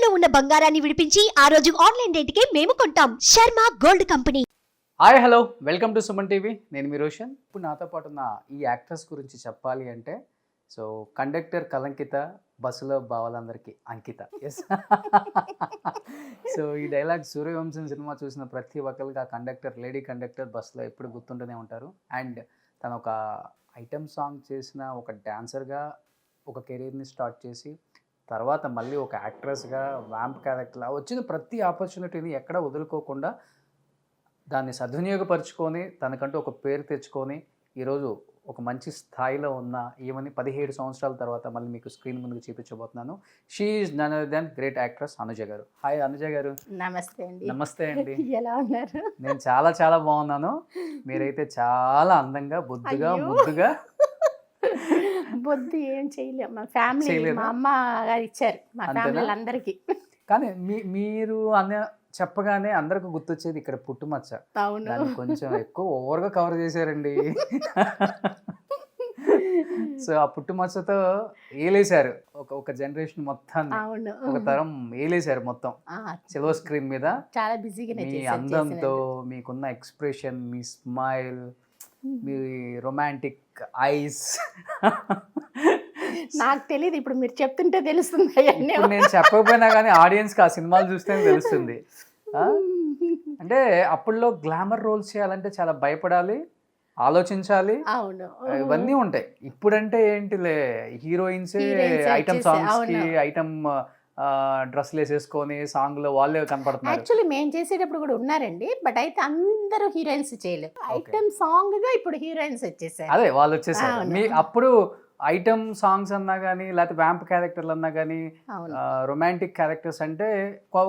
ఇంట్లో ఉన్న బంగారాన్ని విడిపించి ఆ రోజు ఆన్లైన్ రేటుకే మేము కొంటాం. Sharma gold company. Hi hello welcome to Suman TV. నేను మీ రోషన్. ఇప్పుడు నాతో పాటు ఉన్న ఈ యాక్ట్రెస్ గురించి చెప్పాలి అంటే సో కండక్టర్ కలంకిత, బస్సులో బావాలందరికీ అంకిత. ఎస్. సో ఈ డైలాగ్ సూర్యవంశం సినిమా చూసిన ప్రతి ఒక్కరికి ఆ కండక్టర్, లేడీ కండక్టర్ బస్సులో ఎప్పుడు గుర్తుంటూనే ఉంటారు. అండ్ తను ఒక ఐటమ్ సాంగ్ చేసిన ఒక డాన్సర్గా ఒక కెరీర్ని స్టార్ట్ చేసి తర్వాత మళ్ళీ ఒక యాక్ట్రెస్గా వ్యాంప్ క్యారెక్టర్లా వచ్చిన ప్రతి ఆపర్చునిటీని ఎక్కడ వదులుకోకుండా దాన్ని సద్వినియోగపరుచుకొని తనకంటూ ఒక పేరు తెచ్చుకొని ఈరోజు ఒక మంచి స్థాయిలో ఉన్న ఈమెని 17 సంవత్సరాల తర్వాత మళ్ళీ మీకు స్క్రీన్ ముందుకు చూపించబోతున్నాను. She is none other than great actress Anuja garu. Hi Anuja గారు. నమస్తే అండి. నమస్తే అండి. ఎలా ఉన్నారు? నేను చాలా చాలా బాగున్నాను. మీరైతే చాలా అందంగా, బొద్దుగా, ముద్దుగా. బొద్దు ఏం చేయలేము, మా ఫ్యామిలీ, మా అమ్మ గారు ఇచ్చారు మా ఫ్యామిలీ అందరికి. కానీ మీరు అన్న చెప్పగానే అందరికి గుర్తొచ్చేది ఇక్కడ పుట్టుమచ్చ. అవును, దాన్ని కొంచెం ఎక్కువ ఓవర్గా కవర్ చేశారండి. సో ఆ పుట్టుమచ్చతో ఏలేశారు ఒక జనరేషన్ మొత్తాన్ని. అవును, ఒక తరం ఏలేశారు మొత్తం సిల్వర్ స్క్రీన్ మీద. చాలా బిజీగా మీ అందంతో, మీకున్న ఎక్స్ప్రెషన్, మీ స్మైల్, మీ రొమాంటిక్ ఐస్. నాకు తెలియదు, ఇప్పుడు మీరు చెప్తుంటే తెలుస్తుంది. ఇప్పుడు నేను చెప్పకపోయినా కానీ ఆడియన్స్కి ఆ సినిమాలు చూస్తేనే తెలుస్తుంది. అంటే అప్పుడులో గ్లామర్ రోల్స్ చేయాలంటే చాలా భయపడాలి, ఆలోచించాలి. అవును, ఇవన్నీ ఉంటాయి. ఇప్పుడంటే ఏంటిలే, హీరోయిన్సే ఐటమ్ సాంగ్స్ కి ఐటమ్ డ్రెస్లు వేసేసుకొని సాంగ్ లో వాళ్ళే కనపడుతున్నారు. యాక్చువల్లీ మేము చేసేటప్పుడు కూడా ఉన్నారండి, బట్ అయితే అందరూ హీరోయిన్స్ చేయలేదు. ఐటమ్ సాంగ్ గా ఇప్పుడు హీరోయిన్స్ వచ్చేసారు. అదే వాళ్ళు వచ్చేసారు. మీ అప్పుడు ఐటమ్ సాంగ్స్ అన్నా కానీ, లేకపోతే వ్యాంప్ క్యారెక్టర్లు అన్నా కానీ, రొమాంటిక్ క్యారెక్టర్స్ అంటే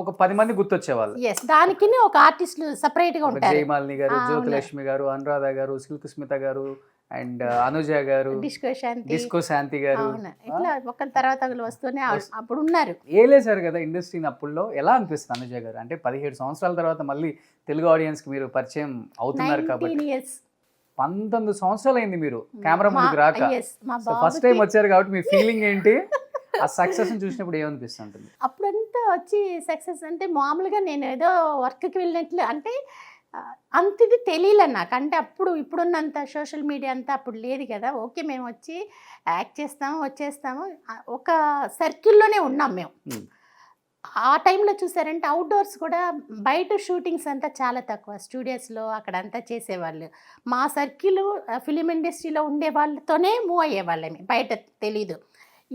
ఒక 10 మంది గుర్తొచ్చేవాళ్ళు. దానికి ఒక ఆర్టిస్ట్ సెపరేట్ గా ఉంటారు. జయమాలిని గారు, జ్యోతిలక్ష్మి గారు, అనురాధ గారు, సిల్క్ స్మిత గారు, అండ్ అనుజ గారు, డిస్కో శాంతి గారు, ఇట్లా ఒకరి తర్వాత వస్తూనే అప్పుడు ఉన్నారు. ఏలేసారు కదా ఇండస్ట్రీని. అప్పుడులో ఎలా అనిపిస్తుంది అనుజ గారు? అంటే 17 సంవత్సరాల తర్వాత మళ్ళీ తెలుగు ఆడియన్స్ కి మీరు పరిచయం అవుతున్నారు కాబట్టి. 19 సంవత్సరాలు అయింది మీరు కెమెరా ముందుకు రాక. ఫస్ట్ టైం వచ్చారు కాబట్టి మీ ఫీలింగ్ ఏంటి? ఆ సక్సెస్ చూసినప్పుడు ఏమనిపిస్తుంది? అప్పుడంతా వచ్చి సక్సెస్ అంటే మామూలుగా నేను ఏదో వర్క్కి వెళ్ళినట్లు, అంటే అంత ఇది తెలియలే నాకు. అంటే అప్పుడు ఇప్పుడున్నంత సోషల్ మీడియా అంతా అప్పుడు లేదు కదా. ఓకే, మేము వచ్చి యాక్ట్ చేస్తాము, వచ్చేస్తాము, ఒక సర్కిల్లోనే ఉన్నాం మేము. ఆ టైంలో చూసారంటే అవుట్డోర్స్ కూడా, బయట షూటింగ్స్ అంతా చాలా తక్కువ, స్టూడియోస్లో అక్కడంతా చేసేవాళ్ళు. మా సర్కిల్ ఫిలిం ఇండస్ట్రీలో ఉండే వాళ్ళతోనే మూవ్ అయ్యేవాళ్ళమే, బయట తెలీదు.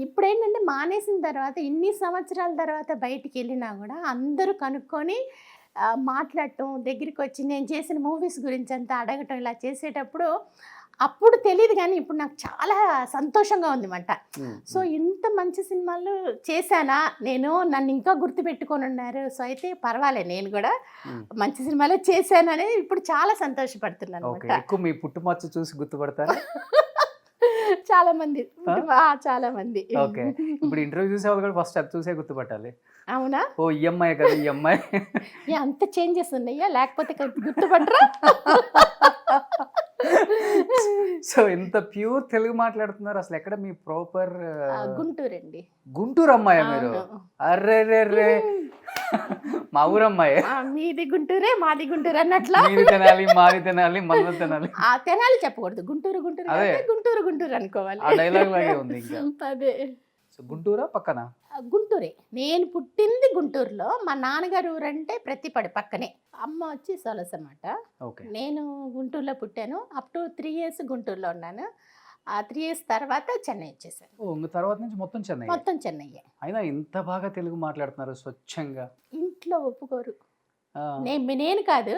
ఇప్పుడు ఏంటంటే మానేసిన తర్వాత, ఇన్ని సంవత్సరాల తర్వాత బయటికి వెళ్ళినా కూడా అందరూ కనుక్కొని మాట్లాడటం, దగ్గరికి వచ్చి నేను చేసిన మూవీస్ గురించి అంతా అడగటం, ఇలా చేసేటప్పుడు అప్పుడు తెలియదు కానీ ఇప్పుడు నాకు చాలా సంతోషంగా ఉంది మాట. సో ఇంత మంచి సినిమాలు చేశానా నేను, నన్ను ఇంకా గుర్తుపెట్టుకొని ఉన్నారు. సో అయితే పర్వాలేదు, నేను కూడా మంచి సినిమాలే చేశానని ఇప్పుడు చాలా సంతోషపడుతున్నాను. ఎక్కువ మీ పుట్టుమచ్చ చూసి గుర్తుపడతారు చాలా మంది. ఓకే, ఇప్పుడు ఇంటర్వ్యూ చూసే వాళ్ళు కూడా ఫస్ట్ అది చూసే గుర్తుపట్టాలి. అవునా? ఓ ఈఎంఐ కదా, ఈఎంఐ. అంత చేంజెస్ ఉన్నాయా? లేకపోతే గుర్తుపట్టరా? సో ఇంత ప్యూర్ తెలుగు మాట్లాడుతున్నారు. అసలు ఎక్కడ మీ ప్రాపర్? గుంటూరు అండి. గుంటూరు అమ్మాయి మీరు? అర్రే రే, మా ఊరు అమ్మాయి. మీది గుంటూరే, మాది గుంటూరు అన్నట్లా. మీది తినాలి, మాది తినాలి, మన తినాలి. తెనాలి చెప్పకూడదు, గుంటూరు గుంటూరు అనుకోవాలి. ఆ డైలాగ్ లాగే ఉంది ఇంకా. అదే. గుంటూరా పక్కన? గుంటూరే. నేను పుట్టింది గుంటూరులో. మా నాన్నగారు ఊరంటే ప్రతిపడి పక్కనే. అమ్మ వచ్చి సొలస్ అన్నమాట. నేను గుంటూరులో పుట్టాను. అప్ టు 3 years గుంటూరులో ఉన్నాను. ఆ 3 years తర్వాత చెన్నై వచ్చేసాను. తర్వాత నుంచి మొత్తం చెన్నై. అయినా ఇంత బాగా తెలుగు మాట్లాడుతున్నారు స్వచ్ఛంగా. ఇంట్లో ఒప్పుకోరు. నేను కాదు,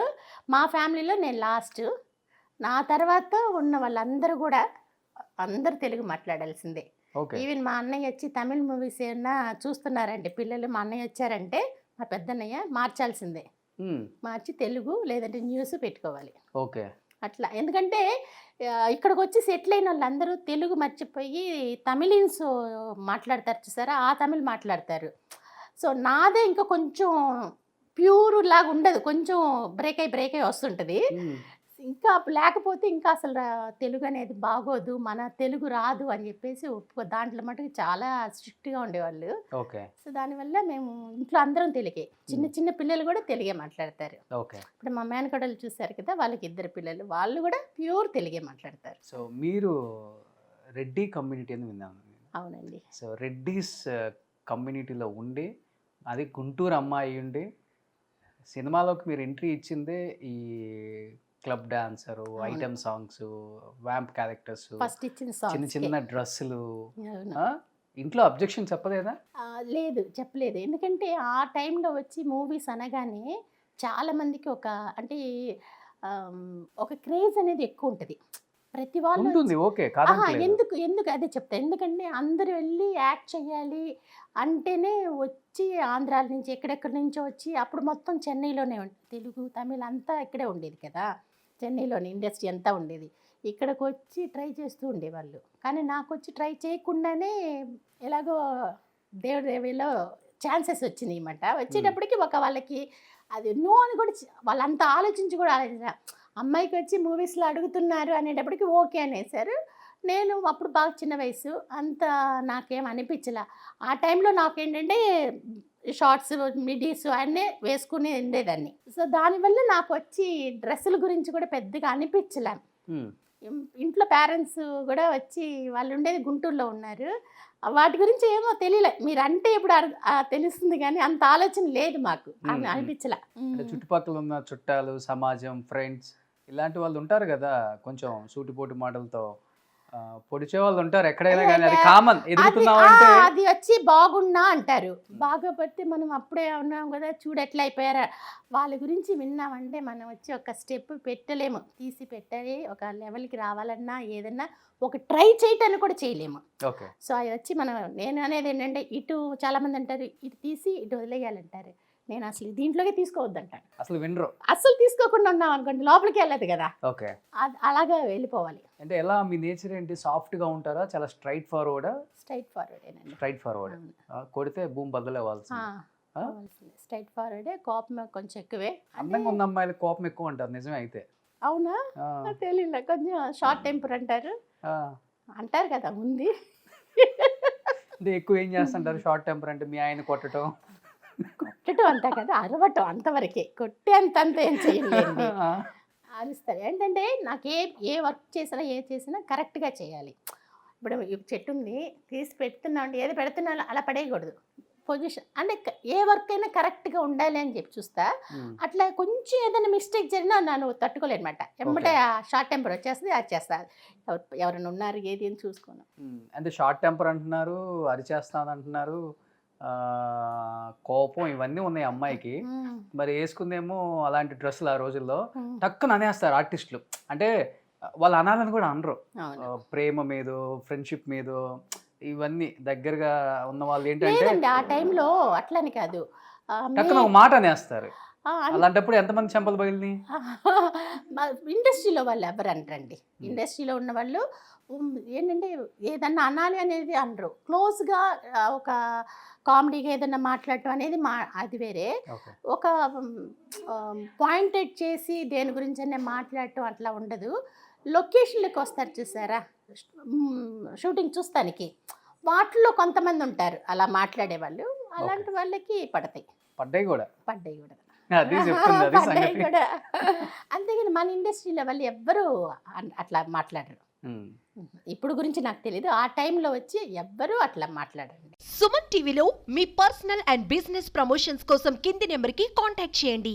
మా ఫ్యామిలీలో నేను లాస్ట్. నా తర్వాత ఉన్న వాళ్ళందరూ కూడా అందరూ తెలుగు మాట్లాడాల్సిందే. ఈవెన్ మా అన్నయ్య వచ్చి తమిళ్ మూవీస్ ఏమన్నా చూస్తున్నారంటే పిల్లలు, మా అన్నయ్య వచ్చారంటే మా పెద్దన్నయ్య మార్చాల్సిందే. మార్చి తెలుగు లేదంటే న్యూస్ పెట్టుకోవాలి. ఓకే, అట్లా. ఎందుకంటే ఇక్కడికి వచ్చి సెటిల్ అయిన వాళ్ళందరూ తెలుగు మర్చిపోయి తమిళన్స్ మాట్లాడతారు చూసారా, ఆ తమిళ్ మాట్లాడతారు. సో నాదే ఇంకా కొంచెం ప్యూర్ లాగా ఉండదు, కొంచెం బ్రేక్ అయి వస్తుంటుంది. ఇంకా లేకపోతే ఇంకా అసలు తెలుగు అనేది బాగోదు, మన తెలుగు రాదు అని చెప్పేసి దాంట్లో మటుకు చాలా స్ట్రిక్ట్గా ఉండేవాళ్ళు. ఓకే. సో దానివల్ల మేము ఇంట్లో అందరం తెలుగే, చిన్న చిన్న పిల్లలు కూడా తెలుగే మాట్లాడతారు. ఓకే. ఇప్పుడు మా మేనకోడలు చూశారు కదా, వాళ్ళకి 2 పిల్లలు, వాళ్ళు కూడా ప్యూర్ తెలుగే మాట్లాడతారు. సో మీరు రెడ్డి కమ్యూనిటీ అని విన్నాను. అవునండి. సో రెడ్డిస్ కమ్యూనిటీలో ఉండి, అది గుంటూరు అమ్మాయి ఉండి సినిమాలోకి మీరు ఎంట్రీ ఇచ్చిందే ఈ club dancer, item songs, vamp characters, first ఇచ్చిన చిన్న చిన్న సాంగ్స్ డ్రెస్సులు. ఇంట్లో అబ్జెక్షన్ చెప్పలేదా? లేదు, చెప్పలేదు. ఎందుకంటే ఆ టైంలో వచ్చి మూవీస్ అనగానే చాలా మందికి అంటే ఒక క్రేజ్ అనేది ఎక్కువ ఉంటుంది ప్రతి వాళ్ళు. ఉంటుంది, ఓకే, కాదంటలేదు. ఎందుకు అదే చెప్తా. ఎందుకంటే అందరూ వెళ్ళి యాక్ట్ చేయాలి అంటేనే వచ్చి ఆంధ్రాల నుంచి ఎక్కడెక్కడి నుంచో వచ్చి, అప్పుడు మొత్తం చెన్నైలోనే తెలుగు తమిళ అంతా ఇక్కడే ఉండేది కదా, చెన్నైలోని ఇండస్ట్రీ అంతా ఉండేది. ఇక్కడికి వచ్చి ట్రై చేస్తూ ఉండేవాళ్ళు. కానీ నాకు వచ్చి ట్రై చేయకుండానే ఎలాగో దేవుడి దేవిలో ఛాన్సెస్ వచ్చినాయి అన్నమాట. వచ్చేటప్పటికి వాళ్ళకి అది నో అని కూడా వాళ్ళంతా ఆలోచించి కూడా అమ్మాయికి వచ్చి మూవీస్లో అడుగుతున్నారు అనేటప్పటికి ఓకే అనేసారు. నేను అప్పుడు బాగా చిన్న వయసు, అంత నాకేం అనిపించలే. ఆ టైంలో నాకేంటంటే షార్ట్స్ మిడీస్ అన్నీ వేసుకుని ఉండేదాన్ని. సో దానివల్ల నాకు వచ్చి డ్రెస్సుల గురించి కూడా పెద్దగా అనిపించలే. ఇంట్లో పేరెంట్స్ కూడా వచ్చి వాళ్ళు ఉండేది గుంటూరులో ఉన్నారు, వాటి గురించి ఏమో తెలియలే. మీరు అంటే ఇప్పుడు తెలుస్తుంది కానీ అంత ఆలోచన లేదు మాకు, అనిపించలే. చుట్టుపక్కల ఉన్న చుట్టాలు, సమాజం, ఫ్రెండ్స్ ఇలాంటి వాళ్ళు ఉంటారు కదా, కొంచెం సూటిపోటి మాటలతో పొడిచే వాళ్ళు ఉంటారు ఎక్కడైనా కానీ, అది కామన్. ఎదుగుతున్నామంటే అది వచ్చి బాగున్నా అంటారు, బాగోపోతే మనం అప్పుడే ఉన్నాం కదా చూడు ఎట్లా అయిపోయారా, వాళ్ళ గురించి విన్నామంటే మనం వచ్చి ఒక స్టెప్ పెట్టలేము, తీసి పెట్టాలి. ఒక లెవెల్కి రావాలన్నా ఏదన్నా ఒక ట్రై చేయటాన్ని కూడా చేయలేము. ఓకే. సో అది వచ్చి నేను అనేది ఏంటంటే, ఇటు చాలామంది అంటారు ఇటు తీసి ఇటు వదిలేయాలంటారు, నేను అసలు దీంట్లోకి తీసుకోవద్దంటాను. అసలు వినరు. అసలు తీసుకోకుండా ఉన్నాం అనుకోండి లోపలికి వెళ్ళదు కదా. ఓకే. అలాగా వెళ్ళిపోవాలి. అంటే ఎలా, మీ నేచర్ ఏంటి? సాఫ్ట్గా ఉంటారా? చాలా స్ట్రైట్ ఫార్వర్డా? స్ట్రైట్ ఫార్వర్డేనండి. Straight forward. కొడితే భూమి బద్దలవ్వాల్సింది. స్ట్రైట్ ఫార్వర్డే. కోపం కొంచెం ఎక్కువే. అందంగా ఉన్న అమ్మాయిలు కోపం ఎక్కువ అంటారు, నిజమే అయితే? అవునా, తెలియలే. కొంచెం షార్ట్ టెంపర్ అంటారు కదా ఉంది. అంటే ఎక్కువ ఏం చేస్తుంటారు షార్ట్ టెంపర్ అంటే? మీ ఆయన కొట్టడం అంతా కదా, అరవటం అంతవరకే, కొట్టే అంత ఏం చేయలేదు, అరుస్తారు. ఏంటంటే నాకు ఏ వర్క్ చేసినా చేసినా కరెక్ట్గా చేయాలి. ఇప్పుడు చెట్టు ఉంది, తీసి పెడుతున్నా అంటే ఏది పెడుతున్నా అలా పడేయకూడదు. పొజిషన్ అంటే ఏ వర్క్ అయినా కరెక్ట్గా ఉండాలి అని చెప్పి చూస్తా. అట్లా కొంచెం ఏదైనా మిస్టేక్ జరిగినా నన్ను తట్టుకోలేనమాట. ఎమ్మటే షార్ట్ టెంపర్ వచ్చేస్తుంది, అది చేస్తా. ఎవరైనా ఉన్నారు ఏది అని చూసుకోను. అంటే షార్ట్ టెంపర్ అంటున్నారు, అరిచేస్తాను అంటున్నారు, కోపం ఇవన్నీ ఉన్నాయి అమ్మాయికి. మరి వేసుకుందేమో అలాంటి డ్రెస్సులు ఆ రోజుల్లో టక్కున అనేస్తారు ఆర్టిస్టులు. అంటే వాళ్ళు అనాలని కూడా అనరు, ప్రేమ మీదో ఫ్రెండ్షిప్ మీదో ఇవన్నీ దగ్గరగా ఉన్న వాళ్ళు ఏంటంటే ఆ టైంలో అట్లని కాదు, టక్కున ఒక మాట అనేస్తారు. అలాంటప్పుడు ఎంతమంది చెంపలు పగిలిని? ఇండస్ట్రీలో వాళ్ళు ఎవరు అనరండి. ఇండస్ట్రీలో ఉన్న వాళ్ళు ఏంటంటే ఏదన్నా అనాలి అనేది అనరు. క్లోజ్గా ఒక కామెడీగా ఏదన్నా మాట్లాడటం అనేది అది వేరే. ఒక పాయింటెడ్ చేసి దేని గురించి అనే మాట్లాడటం అట్లా ఉండదు. లొకేషన్లకు వస్తారు చూసారా షూటింగ్ చూస్తానికి, వాటిలో కొంతమంది ఉంటారు అలా మాట్లాడే వాళ్ళు. అలాంటి వాళ్ళకి పడ్డాయి కూడా. అంతేగాని మన ఇండస్ట్రీలో వాళ్ళు ఎవ్వరు అట్లా మాట్లాడరు. ఇప్పుడు గురించి నాకు తెలియదు, ఆ టైంలో వచ్చి ఎవ్వరూ అట్లా మాట్లాడండి. సుమన్ టీవీలో మీ పర్సనల్ అండ్ బిజినెస్ ప్రమోషన్స్ కోసం కింది నెంబర్కి కాంటాక్ట్ చేయండి.